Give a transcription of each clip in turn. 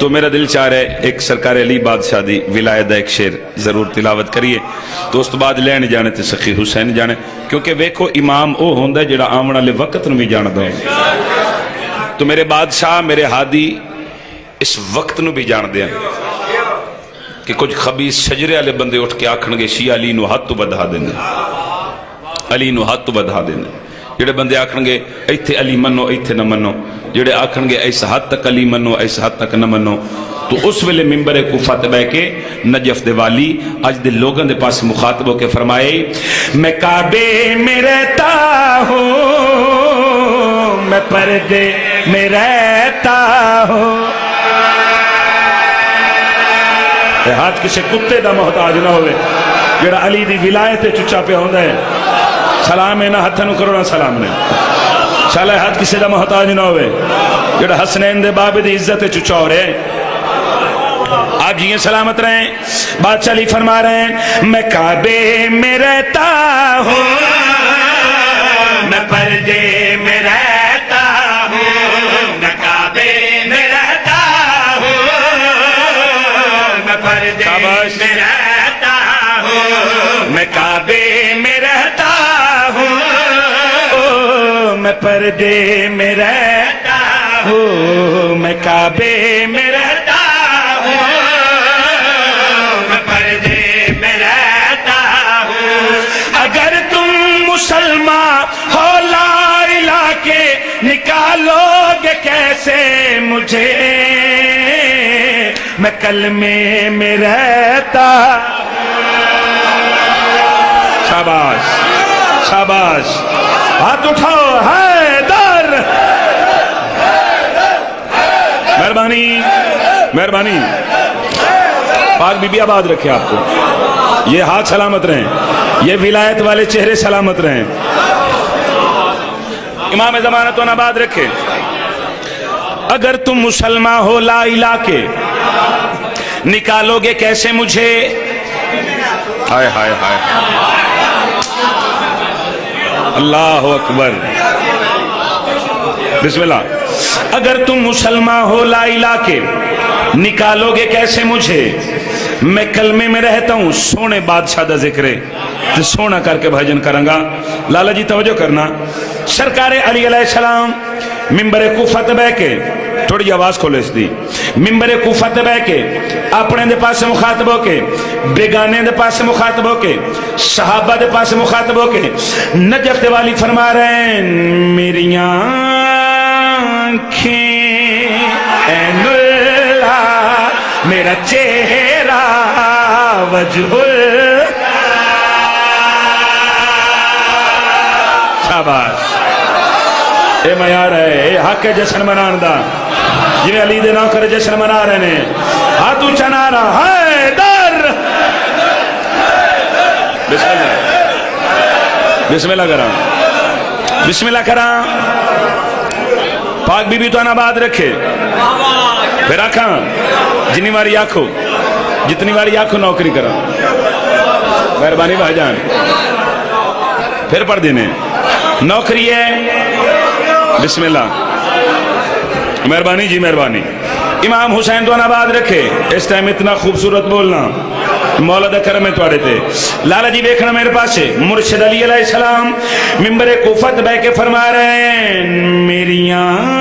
تو میرا دل چاہ رہا ہے ایک سرکار علی بادشاہ دی ولایت دا ایک شعر ضرور تلاوت کریے تو اس تو بعد لین جانے تے سخی حسین جانے، کیونکہ ویکھو امام او ہوندا ہے جڑا آمن والے وقت نو بھی جاندا ہے۔ تو میرے بادشاہ میرے ہادی اس وقت نو بھی جان دیا کہ کچھ خبیث شجرے والے بندے اٹھ کے آکھن گے شیعہ علی نو ہاتھ تو بدھا دینے، علی نو ہاتھ تو بدھا دینے، جڑے بندے آکھن گے ایتھے علی منو ایتھے نہ منو، جڑے آکھن گے ایس حد تک علی منو ایس حد تک نہ منو۔ تو اس ویلے ممبر کوفہ تے بیٹھ کے نجف دے والی اج دے لوگوں دے پاس مخاطب ہو کے فرمائے میں کعبے میں رہتا ہوں، میں پردے میں رہتا ہوں۔ ہاتھ کسی کتے دا محتاج نہ ہوئے جڑا علی دی ولایت چچا پہ ہوندا ہے، سلام ہے نہ ہاتھ نو کرو نہ سلام نے، شالہ ہاتھ کسی دا محتاج نہ ہوئے جڑا حسنین دے باب دی عزت چچا ہو رہے۔ آپ جی سلامت رہیں، بادشاہ علی فرما رہے ہیں میں کعبے میں رہتا ہوں، میں پردے میں رہتا ہوں، میں کعبے میں رہتا ہوں، میں پردے میں رہتا ہوں، میں کعبے میں رہتا ہوں، میں پردے میں رہتا ہوں، میں کعبے میں رہتا ہوں، میں پردے میں رہتا ہوں۔ اگر تم مسلمان ہو لا الہ کے نکالو گے کیسے مجھے، میں کلمے میں رہتا۔ شاباش شاباش، ہاتھ اٹھاؤ، حیدر، مہربانی مہربانی، پاک بی بی آباد رکھے آپ کو، یہ ہاتھ سلامت رہیں، یہ ولایت والے چہرے سلامت رہیں، امام زمانت و آباد رکھے۔ اگر تم مسلمان ہو لا الہ کے نکالو گے کیسے مجھے، ہائے ہائے ہائے، اللہ اکبر، بسم اللہ۔ اگر تم مسلمان ہو لا الہ کے نکالو گے کیسے مجھے، میں کلمے میں رہتا ہوں۔ سونے بادشاہ دا ذکر ہے تو سونا کر کے بھجن کروں گا۔ لالا جی توجہ کرنا، سرکار علی علیہ السلام ممبر کوفہ تے بیٹھ کے، تھوڑی آواز کھولے اس دی، ممبر کوفہ تے بیٹھ کے اپنے دے پاس مخاطب ہو کے، بیگانے دے پاس مخاطب ہو کے، صحابہ دے پاس مخاطب ہو کے نجف دے والی فرما رہے ہیں میری آنکھیں عین اللہ، میرا چہرہ وجہ شاباش، اے معیار ہے، اے حق ہے جشن منان دا، جنہیں علی دے نام کرے جشن منا رہے ہیں، ہاتھو چنانا، حیدر، بسم اللہ، بسم اللہ کرام، بسم اللہ کرام، پاک بی بی تو آباد رکھے، پھر آکھاں جنی واری آکھو، جتنی واری آکھو نوکری کرا، مہربانی بھائی جان، پھر پڑھ دینے نوکری ہے، بسم اللہ، مہربانی جی مہربانی۔ امام حسین تو آباد رکھے، اس ٹائم اتنا خوبصورت بولنا مولا دا کرم ہے توڑے تے۔ لالا جی بیکھنا میرے پاس ہے، مرشد علی علیہ السلام ممبر کوفہ بے کے فرما رہے ہیں میری آنکھیں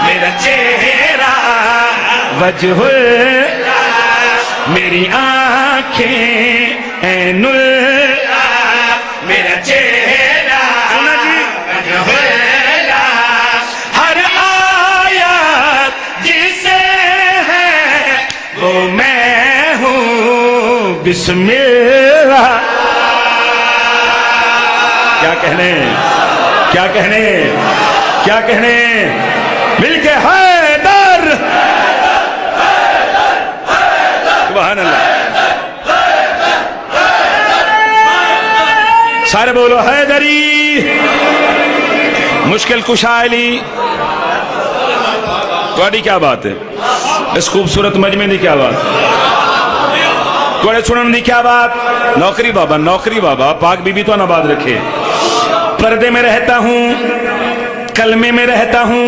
میرا چہرہ وجہ، میری آنکھیں عین اللہ، میرا چہرہ وجہ، ہر آیت جسے ہے وہ میں ہوں، بسم اللہ۔ کیا کہنے کیا کہنے کیا کہنے، مل کے حیدر، سبحان اللہ، سارے بولو حیدری، مشکل کشا علی۔ توڑی کیا بات ہے اس خوبصورت مجمع دی، کیا بات توڑے سنن دی، کیا بات، نوکری بابا، نوکری بابا، پاک بی بی تو آباد رکھے، پردے میں رہتا ہوں، کلمے میں رہتا ہوں.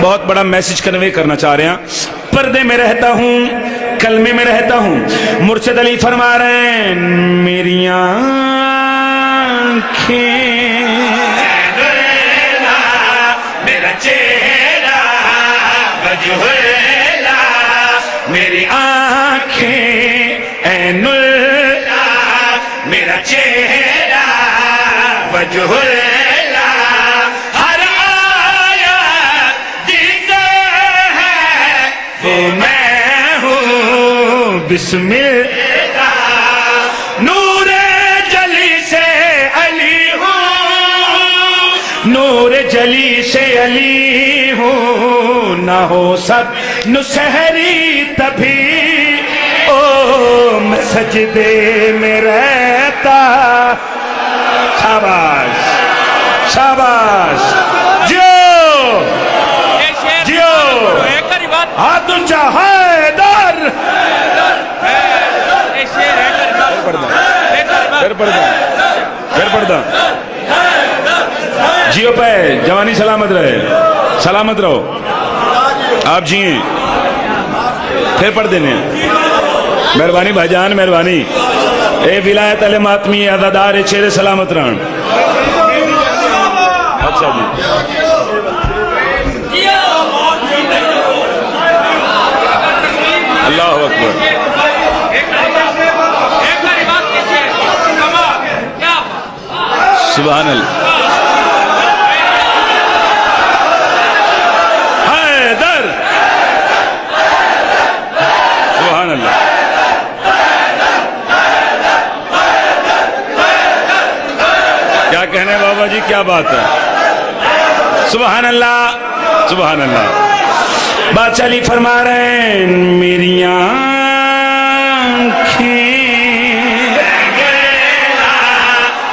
بہت بڑا میسج کنوے کرنا چاہ رہے ہیں. پردے میں رہتا ہوں, کلمے میں رہتا ہوں. مرشد علی فرما رہے ہیں میری آنکھیں میرا چہرہ وجہ اللہ, میری آنکھیں عین اللہ, میرا چہرہ وجہ اللہ, ہر آیت جسے ہے وہ میں ہوں بسم اللہ, نور جلی سے علی ہوں, نور جلی سے علی ہوں, نہ ہو سب نسہری تبھی او میں سجدے میں رہتا. شاباش شاباش, جیو جیو, ہاتھ اونچا, حیدر. پھر پڑھتا جیو پہ, جوانی سلامت رہے, سلامت رہو, آپ جیئیں. پھر پڑھ دینے. مہربانی بھائی جان, مہربانی. اے ولایت علی ماتمی عددار چہرے سلامت رہن. اچھا جی, اللہ اکبر. سبحان اللہ. حیدر, سبحان اللہ. کیا کہنے بابا جی, کیا بات ہے. سبحان اللہ سبحان اللہ. بادشاہ علی فرما رہے ہیں میری آنکھیں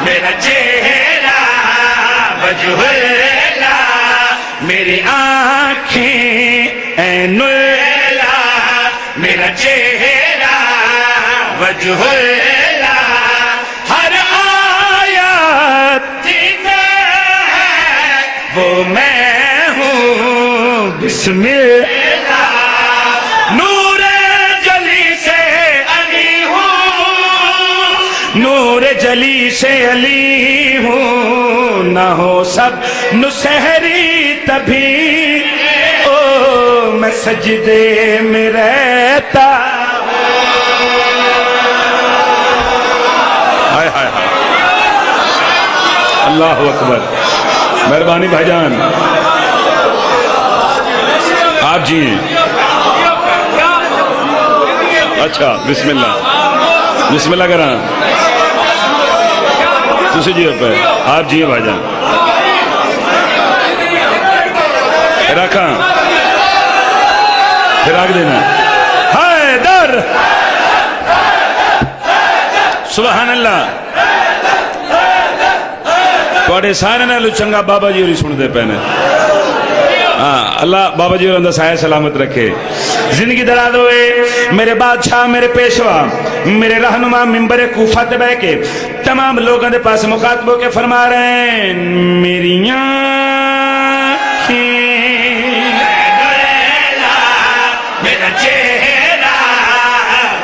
میرا چہرہ وجہ اللہ, میری آنکھیں عین اللہ, میرا چہرہ وجہ اللہ, ہر آیت جسے ہے وہ میں ہوں بسم اللہ, نور جلی سے علی ہوں, نور جلی سے علی ہوں, نہ ہو سب نسہری تبھی او میں سجدے میں رہتا. ہائے ہائے ہائے, اللہ اکبر. مہربانی بھائی جان, آپ جیئیں. اچھا, بسم اللہ بسم اللہ کرنا. تسی جیئے پہ, آپ جیئے بھائی جان. رکھاں, پھر آگ دینا. حیدر, سبحان اللہ. توڑے سارے نالو چنگا بابا جی ہوری سن دے پہنے. اللہ بابا جی ہوندہ سایہ سلامت رکھے, زندگی دراز ہوئے. میرے بادشاہ, میرے پیشوا, میرے رہنما منبر کوفہ تے بہ کے تمام لوگوں دے پاس مخاطبوں کے فرما رہے ہیں میری آنکھیں میرا چہرہ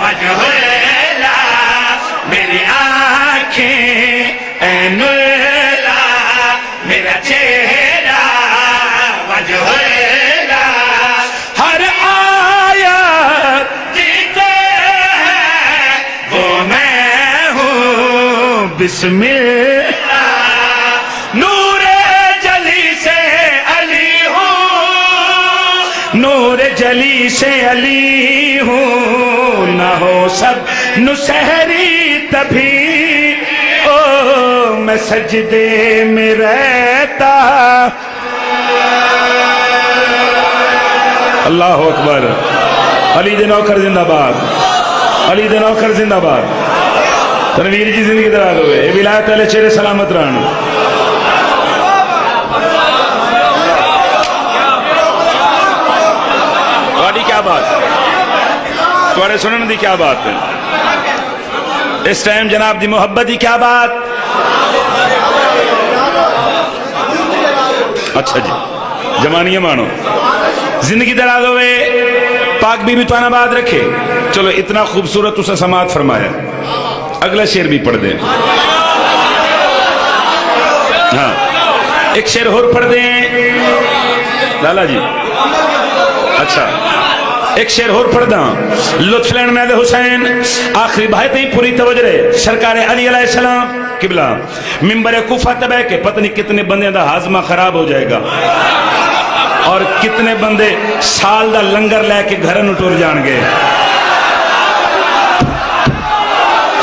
وجہ اللہ, میری آنکھیں عین اللہ, میرا چہرہ وجہ اللہ, ہر آیت جسے ہے وہ میں ہوں بسم اللہ, نور جلی سے علی ہوں, نور جلی سے علی ہوں, نہ ہو سب نسہری تبھی او میں سجدے میں رہتا. اللہ اکبر. علی دے نوکر زندہ باد, علی دے نوکر زندہ باد. تنویر جی زندگی دراز ہوئے, اے ولایت علی چہرے سلامت رہن. تھوڑی کیا بات, تھوڑے سنن دی کیا بات ہے. اس ٹائم جناب دی محبت دی کیا بات. اچھا جی جوانیاں مانو زندگی دراز ہوئے پاک بی بی تو آباد رکھے چلو اتنا خوبصورت اسے سماعت فرمایا اگلا شعر بھی پڑھ دیں ہاں ایک شعر اور پڑھ دیں لالا جی اچھا ایک شعر اور پڑھ دیں لطف لین میں حسین آخری بھائی تھی پوری توجہ رہے سرکار علی علیہ السلام قبلہ ممبر کوفہ تبہ کے پتہ نہیں کتنے بندے دا ہاضمہ خراب ہو جائے گا اور کتنے بندے سال دا لنگر لے کے گھر نو ٹر جان گے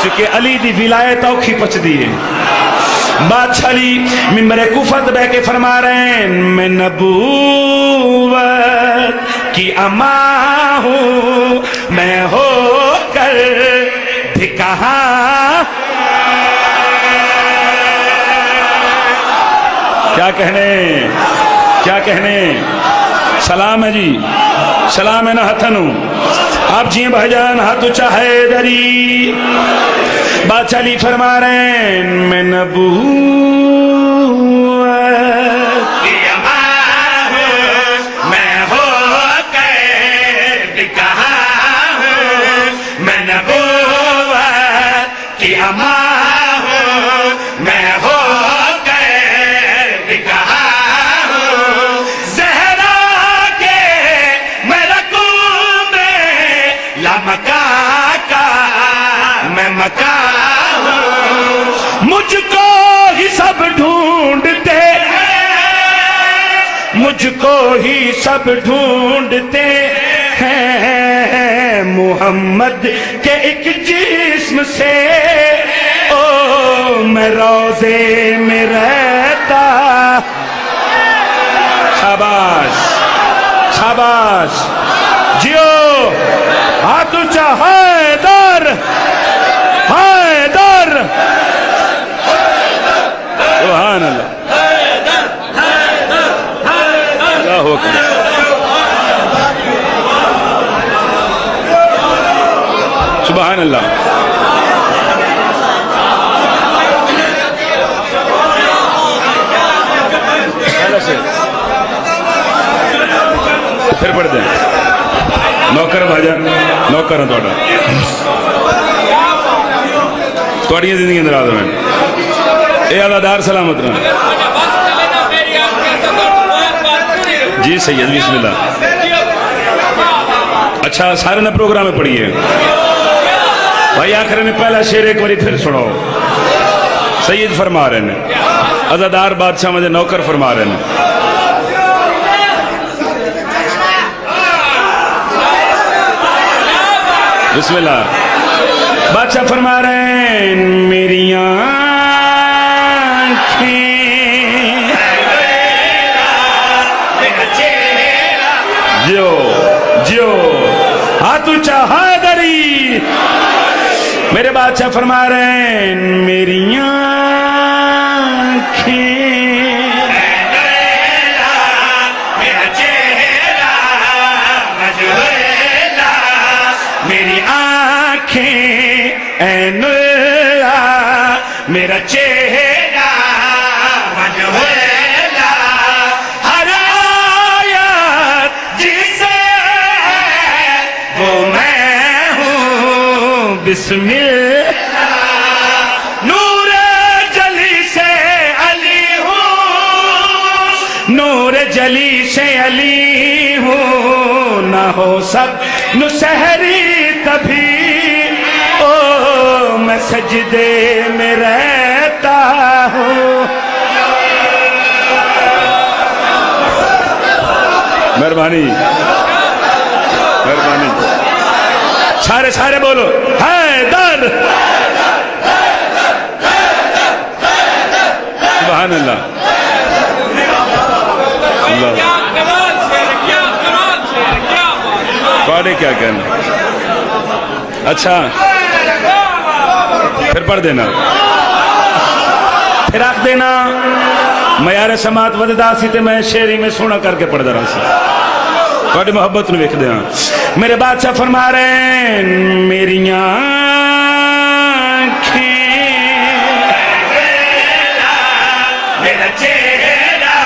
چونکہ علی دی ولایت اوکھی پچ دی ہے بادشاہ علی ممبر کوفہ بہ کے فرما رہے ہیں میں نبوت کی اماں ہوں میں ہو کر بھی کہاں کیا کہنے سلام ہے جی سلام ہے نا ہتھنو آپ جی بھائی جان ہاتھ چاہے دری بادشاہ علی فرما رہے ہیں میں نبوت کی اماں ہوں میں ہو کر بھی کہاں ہوں میں نبوت کی اماں ہوں میں ہو مجھ کو ہی سب ڈھونڈتے مجھ کو ہی سب ڈھونڈتے ہیں محمد کے ایک جسم سے او میں روضے میں رہتا شاباش شاباش جیو ہاتھ اونچا حیدر حیدر سبحان اللہ اللہ اکبر سبحان اللہ پھر پڑھ دیں نوکر بھاجا نوکر ہیں توڑی زندگی اندر آدم ہے اے عزادار سلامت رہا جی سید بسم اللہ اچھا سارے نے پروگرام میں پڑھی ہے بھائی آخر نے پہلا شعر ایک باری پھر سناؤ سید فرما رہے ہیں عزادار بادشاہ مجھے نوکر فرما رہے ہیں بسم اللہ بادشاہ فرما رہے ہیں میری آنکھیں جیو جیو ہاتھ اونچا حیدری میرے بادشاہ فرما رہے ہیں میری آنکھیں میری آنکھیں این اللہ میرا چہرہ مجھولا ہر آیت جسے وہ میں ہوں بسم اللہ نور جلی سے علی ہوں نور جلی سے علی ہوں نہ ہو سب نسہری کبھی او میں سجدے میں رہتا ہوں مہربانی مہربانی سارے سارے بولو حیدر سبحان اللہ کیا کہنا اچھا پھر پڑھ دینا پھر آخ دینا میار سماعت وددا سی تے میں شیری میں سونا کر کے پڑھ درا سی تھوڑی محبت نو ویکھ دیاں میرے بادشاہ فرما رہے ہیں میری آنکھیں میرا چہرہ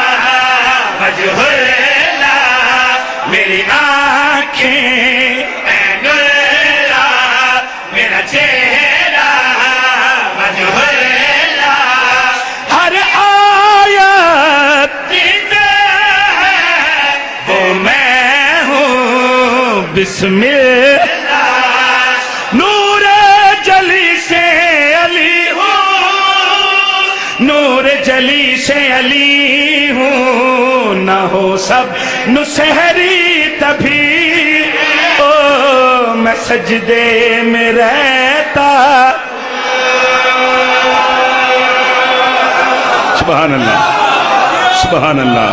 میرا چہرہ وجہ اللہ، ہر آیت وہ میں ہوں بسم اللہ، نور جلی سے علی ہوں، نور جلی سے علی ہوں، نہ ہو سب نسہری تبھی او میں سجدے میں رہتا۔ سبحان اللہ، سبحان اللہ۔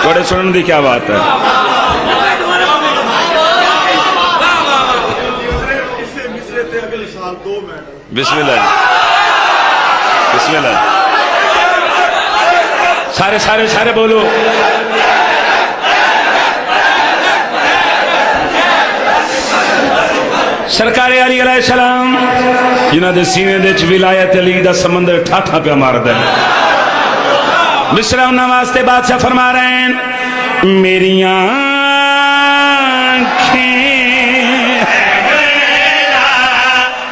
تھوڑے سنن دی کیا بات ہے؟ بسم اللہ، بسم اللہ، سارے بولو۔ سرکار علی علیہ السلام جنہاں دے سینے دے ولایت علی دا سمندر ٹھاٹھا پہ مار دے۔ مصرع انہاں واسطے بادشاہ فرما رہے ہیں، میری آنکھیں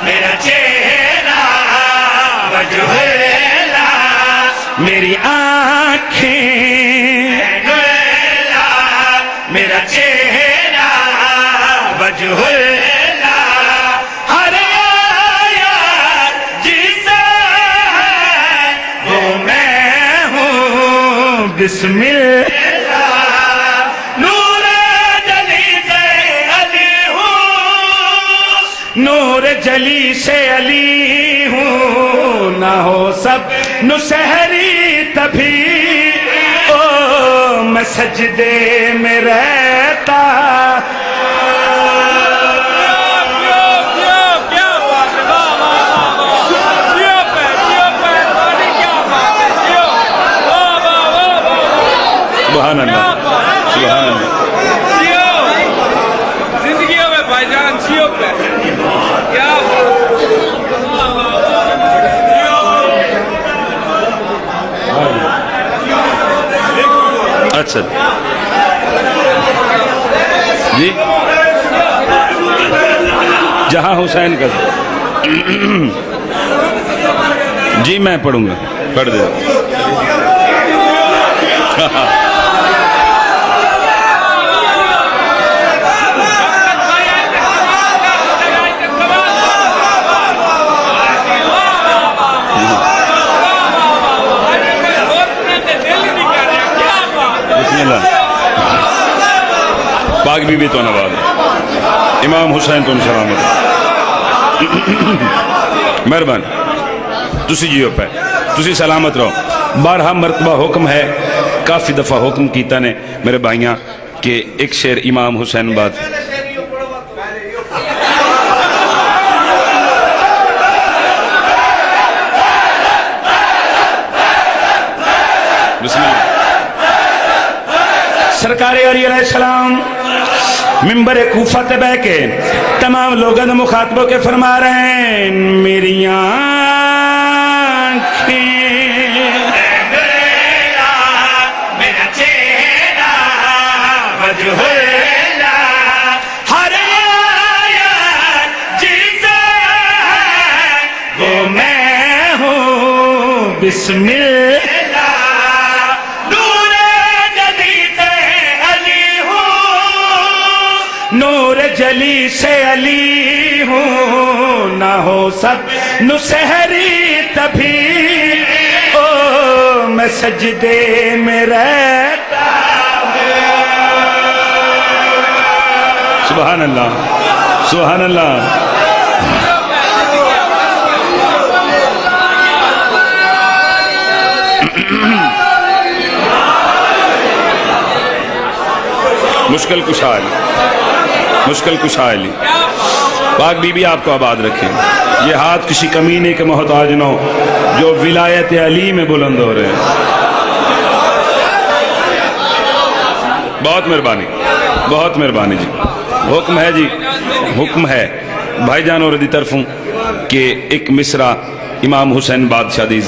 میرا چہرہ وجہ اللہ، میری آنکھیں میرا چہرہ وجہ اللہ، ہر آیت جسے وہ میں ہوں بسم اللہ، نور جلی سے علی ہوں، نور جلی سے علی ہوں، نہ ہو سب نسہری تبھی او میں سجدے میں رہتا۔ سبحان اللہ، سبحان اللہ۔ زندگیوں میں بھائی جان جیو پہ کیا اچھا جی، جہاں حسین کا جی میں پڑھوں گا، پڑھ دے۔ پاک بی بی تو نواز امام حسین تو سلامت مہربان، تسی جیو پہ تسی سلامت رہو۔ 12 مرتبہ حکم ہے، کافی دفعہ حکم کیتا نے میرے بھائیاں کہ ایک شعر امام حسین بات بسم اللہ۔ سرکار علی علیہ السلام ممبر کوفہ تے بہ کے تمام لوگوں مخاطبوں کے فرما رہے ہیں، میری آنکھیں میرا چہرہ وجہ اللہ، ہر آیت جسے وہ میں ہوں بسم اللہ، نور جلی سے علی ہوں، نہ ہو سب نسہری تبھی او میں سجدے میں رہتا ہوں۔ سبحان اللہ، سبحان اللہ۔ مشکل کشا علی، مشکل کشا علی، پاک بی بی آپ کو آباد رکھیں۔ یہ ہاتھ کسی کمینے کے محتاج نہ ہو جو ولایت علی میں بلند ہو رہے ہیں۔ بہت مہربانی، بہت مہربانی جی۔ حکم ہے جی، حکم ہے بھائی جان اور دی طرفوں کہ ایک مصرع امام حسین بادشاہ دی